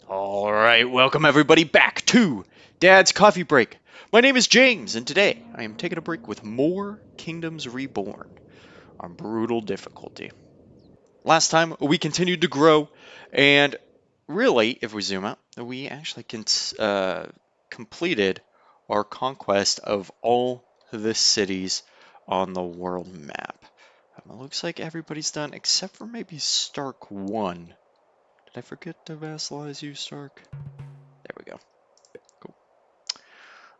All right, welcome everybody back to Dad's Coffee Break. My name is James, and today I am taking a break with more Kingdoms Reborn on brutal difficulty. Last time we continued to grow, and really, if we zoom out, we actually completed our conquest of all the cities on the world map. It looks like everybody's done except for maybe Stark 1. Did I forget to vassalize you, Stark? There we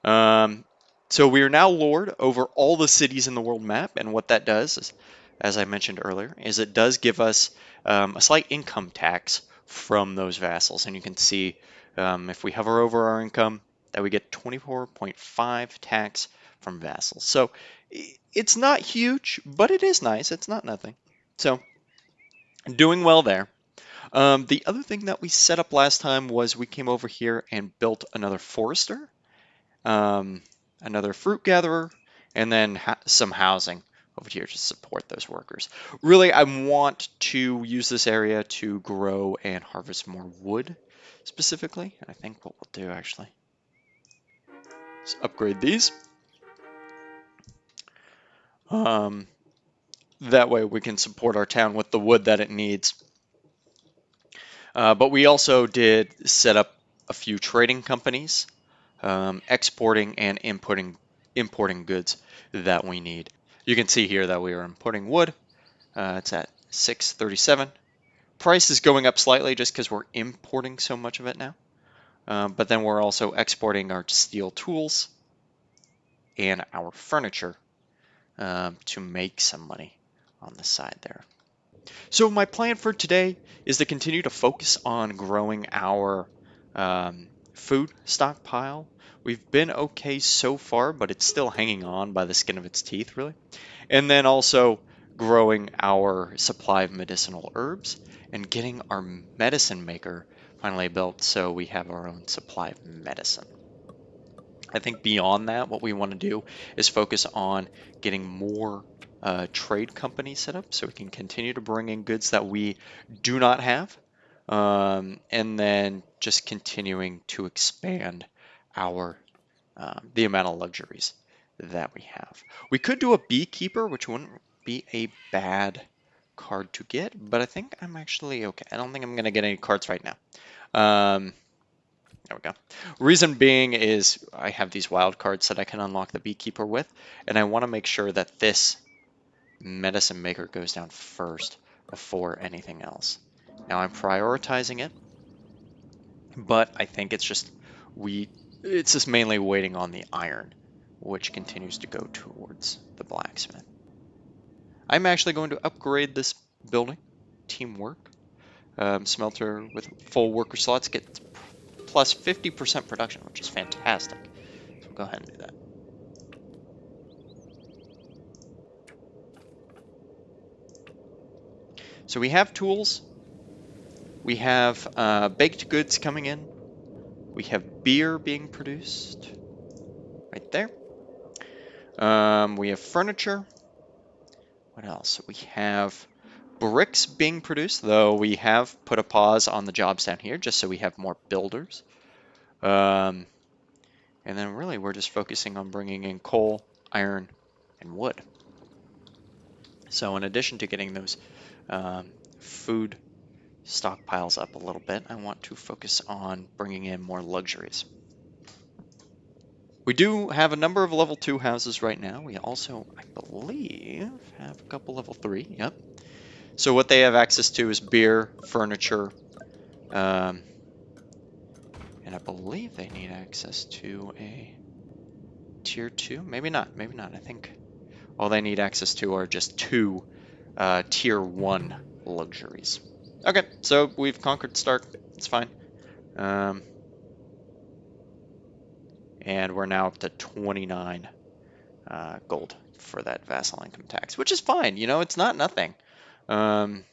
go. Um, so we are now lord over all the cities in the world map, and what that does is, as I mentioned earlier, is it does give us a slight income tax from those vassals. And you can see if we hover over our income that we get 24.5 tax from vassals. So it's not huge, but it is nice. It's not nothing. So doing well there. The other thing that we set up last time was we came over here and built another forester, um, another fruit gatherer, and then some housing over here to support those workers. Really, I want to use this area to grow and harvest more wood specifically. And I think what we'll do actually is upgrade these. Um, that way we can support our town with the wood that it needs. But we also did set up a few trading companies, exporting and importing goods that we need. You can see here that we are importing wood. It's at 637. Price is going up slightly just because we're importing so much of it now. But then we're also exporting our steel tools and our furniture to make some money on the side there. So my plan for today is to continue to focus on growing our food stockpile. We've been okay so far, but it's still hanging on by the skin of its teeth, really. And then also growing our supply of medicinal herbs and getting our medicine maker finally built so we have our own supply of medicine. I think beyond that, what we want to do is focus on getting more trade companies set up so we can continue to bring in goods that we do not have, and then just continuing to expand our the amount of luxuries that we have. We could do a beekeeper, which wouldn't be a bad card to get, but I think I'm actually okay. I don't think I'm going to get any cards right now. There we go. Reason being is I have these wild cards that I can unlock the beekeeper with, and I want to make sure that this medicine maker goes down first before anything else. Now I'm prioritizing it, but I think it's just mainly waiting on the iron, which continues to go towards the blacksmith. I'm actually going to upgrade this building. Teamwork. Smelter with full worker slots gets plus 50% production, which is fantastic. So we'll go ahead and do that. So we have tools. We have baked goods coming in. We have beer being produced right there. We have furniture. What else? We have bricks being produced, though we have put a pause on the jobs down here just so we have more builders. And then really we're just focusing on bringing in coal, iron, and wood. So in addition to getting those food stockpiles up a little bit, I want to focus on bringing in more luxuries. We do have a number of level 2 houses right now. We also, I believe, have a couple level 3. Yep. So what they have access to is beer, furniture, and I believe they need access to a tier 2. Maybe not. Maybe not. I think all they need access to are just 2 tier 1 luxuries. Okay, so we've conquered Stark. It's fine. And we're now up to 29 gold for that vassal income tax, which is fine. You know, it's not nothing. But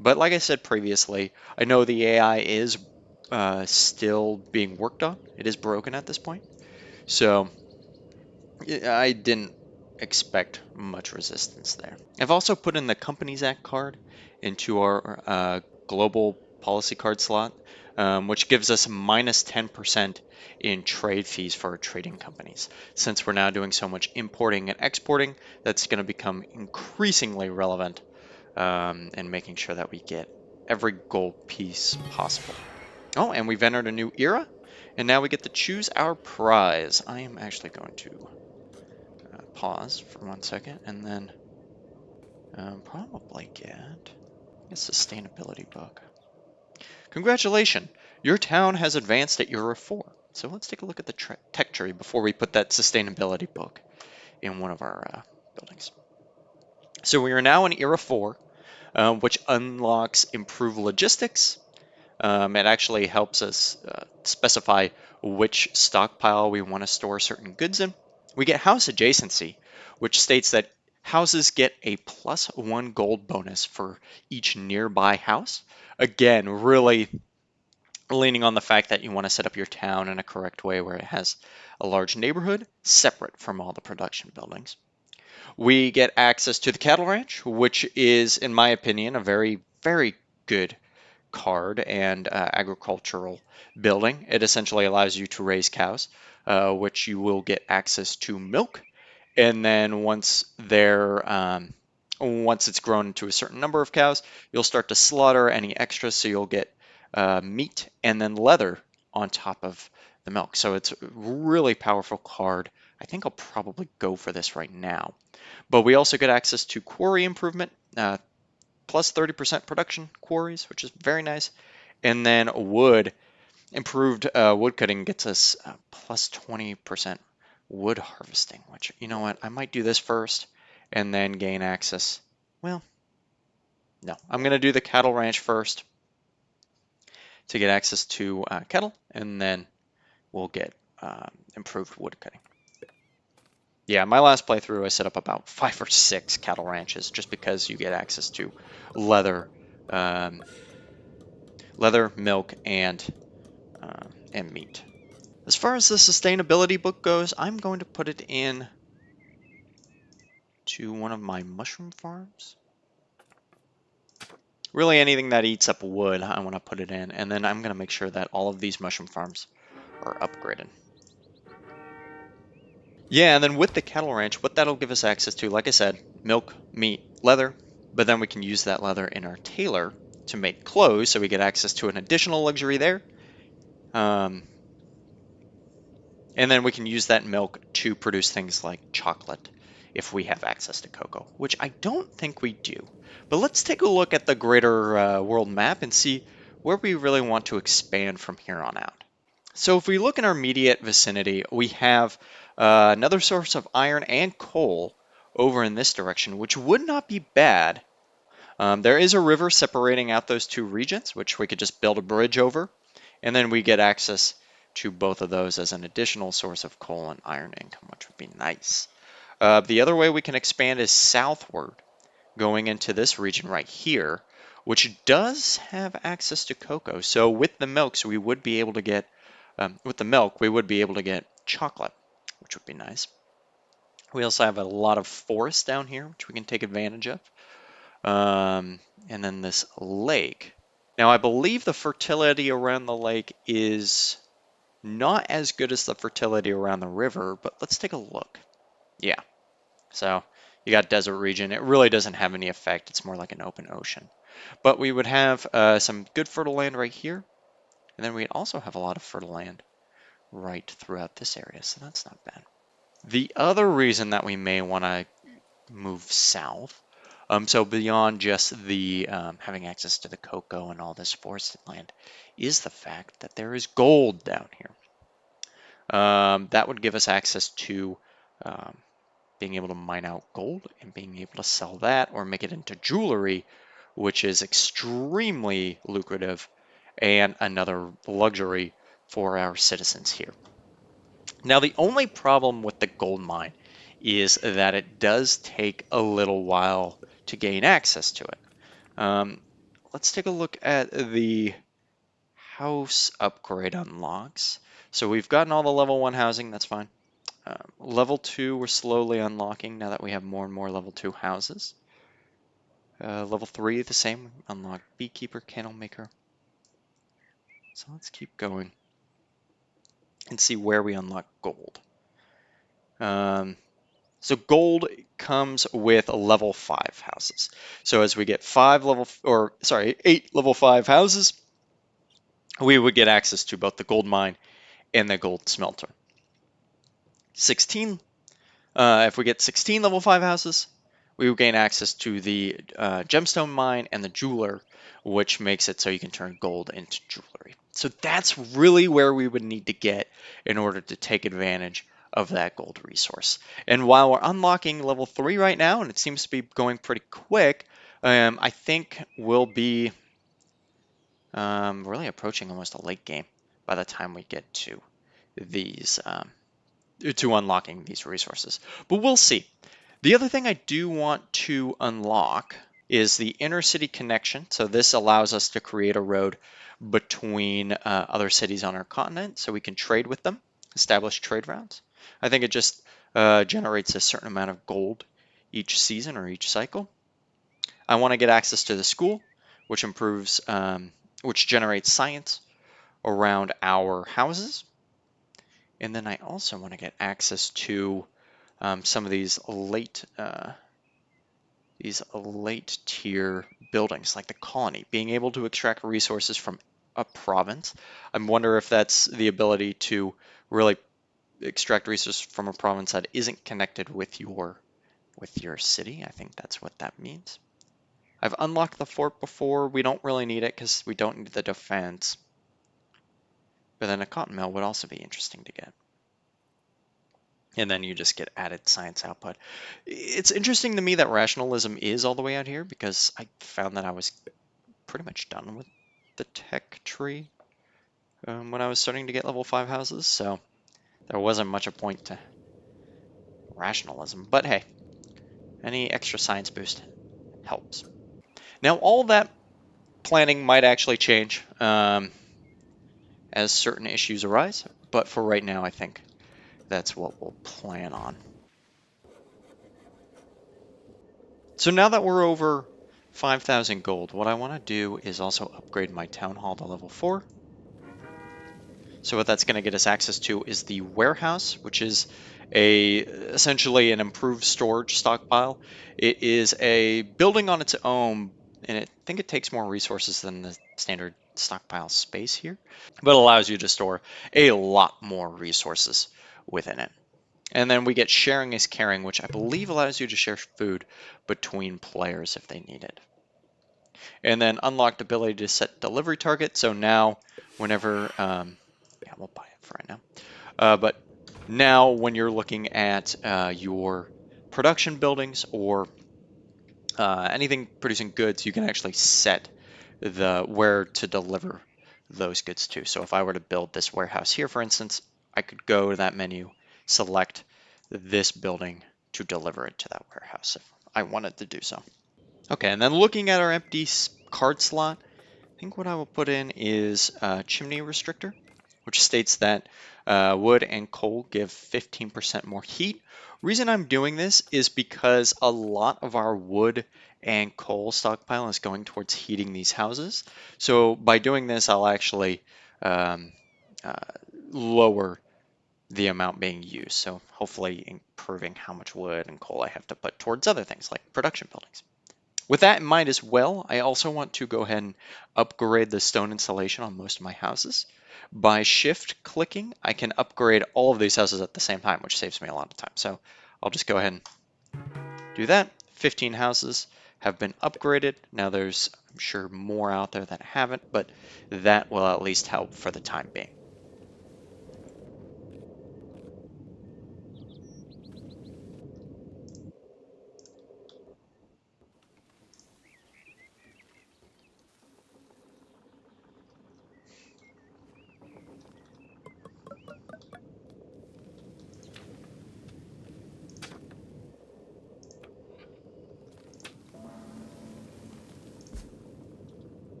like I said previously, I know the AI is still being worked on. It is broken at this point. So I didn't expect much resistance there. I've also put in the Companies Act card into our global policy card slot, which gives us minus 10% in trade fees for our trading companies. Since we're now doing so much importing and exporting, that's going to become increasingly relevant in making sure that we get every gold piece possible. Oh, and we've entered a new era, and now we get to choose our prize. I am actually going to pause for 1 second and then probably get a sustainability book. Congratulations, your town has advanced at Era 4. So let's take a look at the tech tree before we put that sustainability book in one of our buildings. So we are now in Era 4, which unlocks improved logistics. It actually helps us specify which stockpile we want to store certain goods in. We get house adjacency, which states that houses get a +1 gold bonus for each nearby house. Again, really leaning on the fact that you want to set up your town in a correct way where it has a large neighborhood separate from all the production buildings. We get access to the cattle ranch, which is, in my opinion, a very, very good card and agricultural building. It essentially allows you to raise cows, which you will get access to milk. And then once it's grown to a certain number of cows, you'll start to slaughter any extras, so you'll get meat and then leather on top of the milk. So it's a really powerful card. I think I'll probably go for this right now. But we also get access to quarry improvement, plus 30% production quarries, which is very nice. And then wood, improved wood cutting gets us plus 20% wood harvesting, which, you know what, I might do this first and then gain access. Well, no, I'm going to do the cattle ranch first to get access to cattle, and then we'll get improved wood cutting. Yeah, my last playthrough, I set up about 5 or 6 cattle ranches just because you get access to leather, um, milk, and meat. As far as the sustainability book goes, I'm going to put it in to one of my mushroom farms. Really anything that eats up wood, I want to put it in, and then I'm going to make sure that all of these mushroom farms are upgraded. Yeah, and then with the cattle ranch, what that'll give us access to, like I said, milk, meat, leather, but then we can use that leather in our tailor to make clothes, so we get access to an additional luxury there. And then we can use that milk to produce things like chocolate if we have access to cocoa, which I don't think we do. But let's take a look at the greater world map and see where we really want to expand from here on out. So if we look in our immediate vicinity, we have another source of iron and coal over in this direction, which would not be bad. There is a river separating out those two regions, which we could just build a bridge over, and then we get access to both of those as an additional source of coal and iron income, which would be nice. The other way we can expand is southward, going into this region right here, which does have access to cocoa. So with the milks, we would be able to get chocolate, which would be nice. We also have a lot of forest down here, which we can take advantage of. And then this lake. Now, I believe the fertility around the lake is not as good as the fertility around the river, but let's take a look. Yeah, so you got desert region. It really doesn't have any effect. It's more like an open ocean. But we would have some good fertile land right here, and then we'd also have a lot of fertile land right throughout this area, so that's not bad. The other reason that we may want to move south, so beyond just the having access to the cocoa and all this forested land, is the fact that there is gold down here. That would give us access to being able to mine out gold and being able to sell that or make it into jewelry, which is extremely lucrative and another luxury for our citizens here. Now, the only problem with the gold mine is that it does take a little while to gain access to it. Let's take a look at the house upgrade unlocks. So we've gotten all the level 1 housing, that's fine. Level 2, we're slowly unlocking now that we have more and more level 2 houses. Level 3, the same, unlock beekeeper, candle maker. So let's keep going and see where we unlock gold. So gold comes with level 5 houses. So as we get 8 level 5 houses, we would get access to both the gold mine and the gold smelter. 16, if we get 16 level 5 houses, we will gain access to the gemstone mine and the jeweler, which makes it so you can turn gold into jewelry. So that's really where we would need to get in order to take advantage of that gold resource. And while we're unlocking level 3 right now, and it seems to be going pretty quick, I think we'll be really approaching almost a late game by the time we get to these to unlocking these resources. But we'll see. The other thing I do want to unlock is the inner city connection. So this allows us to create a road between other cities on our continent so we can trade with them, establish trade routes. I think it just generates a certain amount of gold each season or each cycle. I want to get access to the school, which which generates science around our houses. And then I also want to get access to some of these late tier buildings, like the colony, being able to extract resources from a province. I wonder if that's the ability to really extract resources from a province that isn't connected with your city. I think that's what that means. I've unlocked the fort before. We don't really need it because we don't need the defense. But then a cotton mill would also be interesting to get. And then you just get added science output. It's interesting to me that rationalism is all the way out here because I found that I was pretty much done with the tech tree when I was starting to get level 5 houses, so there wasn't much a point to rationalism. But hey, any extra science boost helps. Now, all that planning might actually change as certain issues arise, but for right now, I think that's what we'll plan on. So now that we're over 5,000 gold, what I want to do is also upgrade my town hall to level 4. So what that's going to get us access to is the warehouse, which is essentially an improved storage stockpile. It is a building on its own, and I think it takes more resources than the standard stockpile space here, but allows you to store a lot more resources within it. And then we get sharing is caring, which I believe allows you to share food between players if they need it. And then unlocked ability to set delivery target. So now, whenever, yeah, we'll buy it for right now. But now, when you're looking at your production buildings or anything producing goods, you can actually set where to deliver those goods to. So if I were to build this warehouse here, for instance, I could go to that menu, select this building to deliver it to that warehouse if I wanted to do so. Okay, and then looking at our empty card slot, I think what I will put in is a chimney restrictor, which states that wood and coal give 15% more heat. Reason I'm doing this is because a lot of our wood and coal stockpile is going towards heating these houses. So by doing this, I'll actually um, uh, lower the amount being used. So hopefully improving how much wood and coal I have to put towards other things like production buildings. With that in mind as well, I also want to go ahead and upgrade the stone insulation on most of my houses. By shift clicking, I can upgrade all of these houses at the same time, which saves me a lot of time. So I'll just go ahead and do that. 15 houses have been upgraded. Now there's, I'm sure, more out there that haven't, but that will at least help for the time being.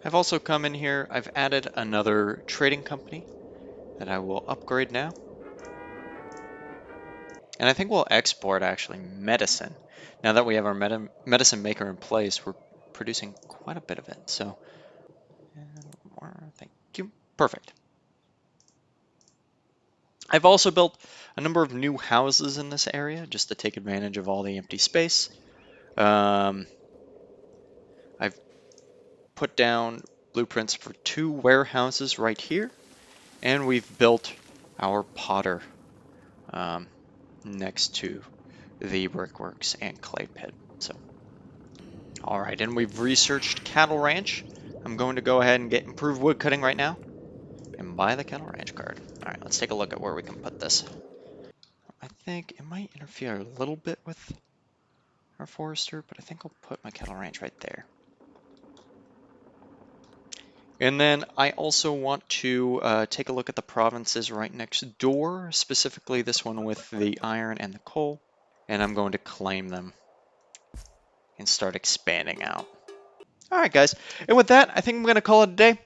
I've also come in here, I've added another trading company that I will upgrade now. And I think we'll export actually medicine. Now that we have our medicine maker in place, we're producing quite a bit of it. So, and more, thank you. Perfect. I've also built a number of new houses in this area just to take advantage of all the empty space. I've put down blueprints for 2 warehouses right here, and we've built our potter um, next to the brickworks and clay pit. So, all right, and we've researched cattle ranch. I'm going to go ahead and get improved wood cutting right now and buy the cattle ranch card. All right, let's take a look at where we can put this. I think it might interfere a little bit with our forester, but I think I'll put my cattle ranch right there. And then I also want to take a look at the provinces right next door, specifically this one with the iron and the coal, and I'm going to claim them and start expanding out. All right, guys, and with that, I think I'm going to call it a day.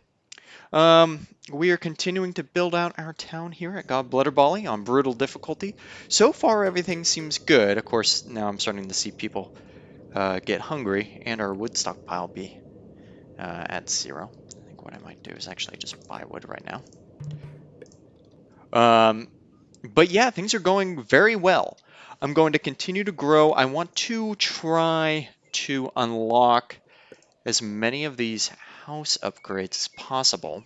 We are continuing to build out our town here at Godblood Bali on brutal difficulty. So far, everything seems good. Of course, now I'm starting to see people get hungry and our wood stockpile be at 0. I think what I might do is actually just buy wood right now. But yeah, things are going very well. I'm going to continue to grow. I want to try to unlock as many of these house upgrades as possible,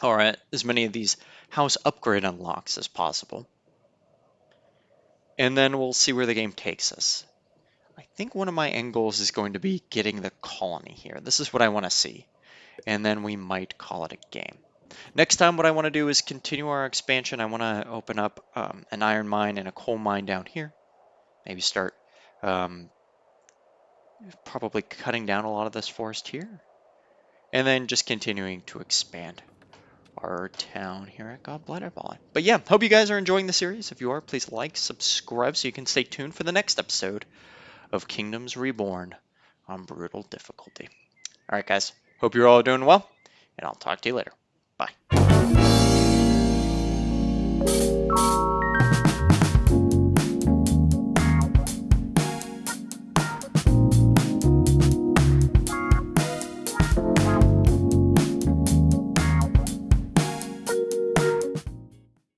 or as many of these house upgrade unlocks as possible. And then we'll see where the game takes us. I think one of my end goals is going to be getting the colony here. This is what I want to see. And then we might call it a game. Next time, what I want to do is continue our expansion. I want to open up an iron mine and a coal mine down here. Maybe start probably cutting down a lot of this forest here. And then just continuing to expand our town here at Godblood Bali. But yeah, hope you guys are enjoying the series. If you are, please like, subscribe so you can stay tuned for the next episode of Kingdoms Reborn on brutal difficulty. All right, guys. Hope you're all doing well, and I'll talk to you later. Bye.